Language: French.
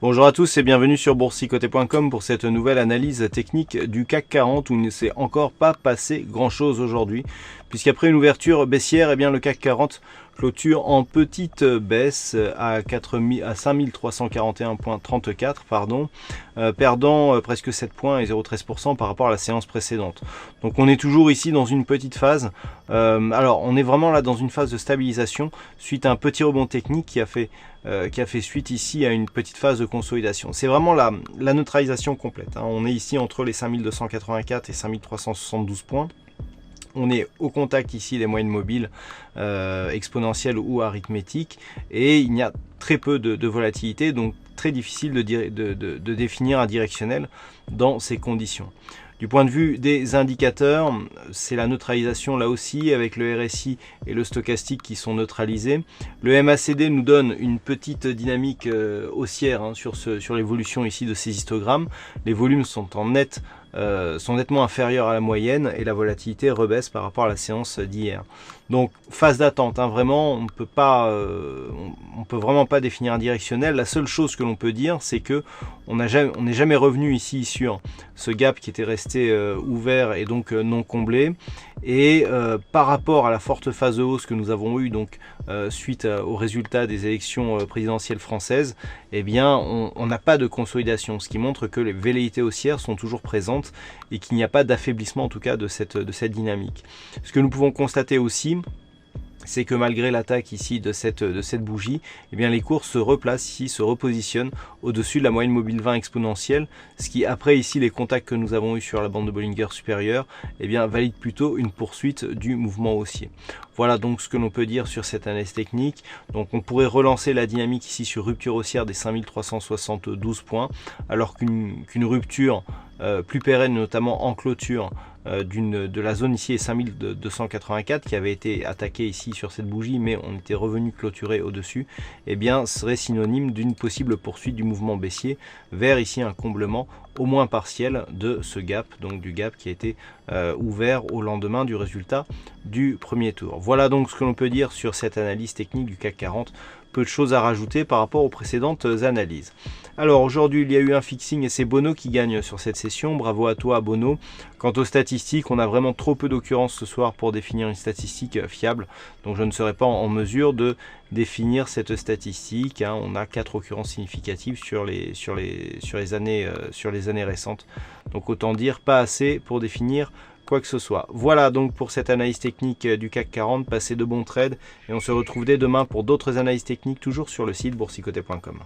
Bonjour à tous et bienvenue sur boursicoté.com pour cette nouvelle analyse technique du CAC 40 où il ne s'est encore pas passé grand chose aujourd'hui, puisqu'après une ouverture baissière, eh bien, le CAC 40 clôture en petite baisse à 5341,34 perdant presque 7 points et 0,13% par rapport à la séance précédente. Donc on est toujours ici dans une petite phase. Alors on est vraiment là dans une phase de stabilisation suite à un petit rebond technique qui a fait suite ici à une petite phase de consolidation. C'est vraiment la neutralisation complète, hein. On est ici entre les 5284 et 5372 points. On est au contact ici des moyennes mobiles exponentielles ou arithmétiques et il y a très peu de volatilité, donc très difficile de définir un directionnel dans ces conditions. Du point de vue des indicateurs, c'est la neutralisation là aussi avec le RSI et le stochastique qui sont neutralisés. Le MACD nous donne une petite dynamique haussière hein, sur l'évolution ici de ces histogrammes. Les volumes sont sont nettement inférieurs à la moyenne et la volatilité rebaisse par rapport à la séance d'hier. Donc phase d'attente, hein, vraiment on peut vraiment pas définir un directionnel. La seule chose que l'on peut dire, c'est que on n'est jamais revenu ici sur ce gap qui était resté ouvert et donc non comblé. Et par rapport à la forte phase de hausse que nous avons eue donc suite aux résultats des élections présidentielles françaises, eh bien on n'a pas de consolidation, ce qui montre que les velléités haussières sont toujours présentes et qu'il n'y a pas d'affaiblissement en tout cas de cette dynamique. Ce que nous pouvons constater aussi, c'est que malgré l'attaque ici de cette bougie, eh bien les cours se replacent ici, se repositionnent au-dessus de la moyenne mobile 20 exponentielle, ce qui après ici les contacts que nous avons eu sur la bande de Bollinger supérieure, eh bien valide plutôt une poursuite du mouvement haussier. Voilà donc ce que l'on peut dire sur cette analyse technique. Donc on pourrait relancer la dynamique ici sur rupture haussière des 5372 points, alors qu'une rupture plus pérenne, notamment en clôture de la zone ici est 5284 qui avait été attaquée ici sur cette bougie, mais on était revenu clôturer au-dessus, eh bien serait synonyme d'une possible poursuite du mouvement baissier vers ici un comblement au moins partiel de ce gap, donc du gap qui a été ouvert au lendemain du résultat du premier tour. Voilà donc ce que l'on peut dire sur cette analyse technique du CAC 40. Peu de choses à rajouter par rapport aux précédentes analyses. Alors aujourd'hui il y a eu un fixing et c'est Bono qui gagne sur cette session. Bravo à toi Bono. Quant aux statistiques, on a vraiment trop peu d'occurrences ce soir pour définir une statistique fiable. Donc je ne serai pas en mesure de définir cette statistique, hein. On a 4 occurrences significatives sur les années récentes. Donc autant dire pas assez pour définir quoi que ce soit. Voilà donc pour cette analyse technique du CAC 40, passez de bons trades et on se retrouve dès demain pour d'autres analyses techniques toujours sur le site boursicoté.com.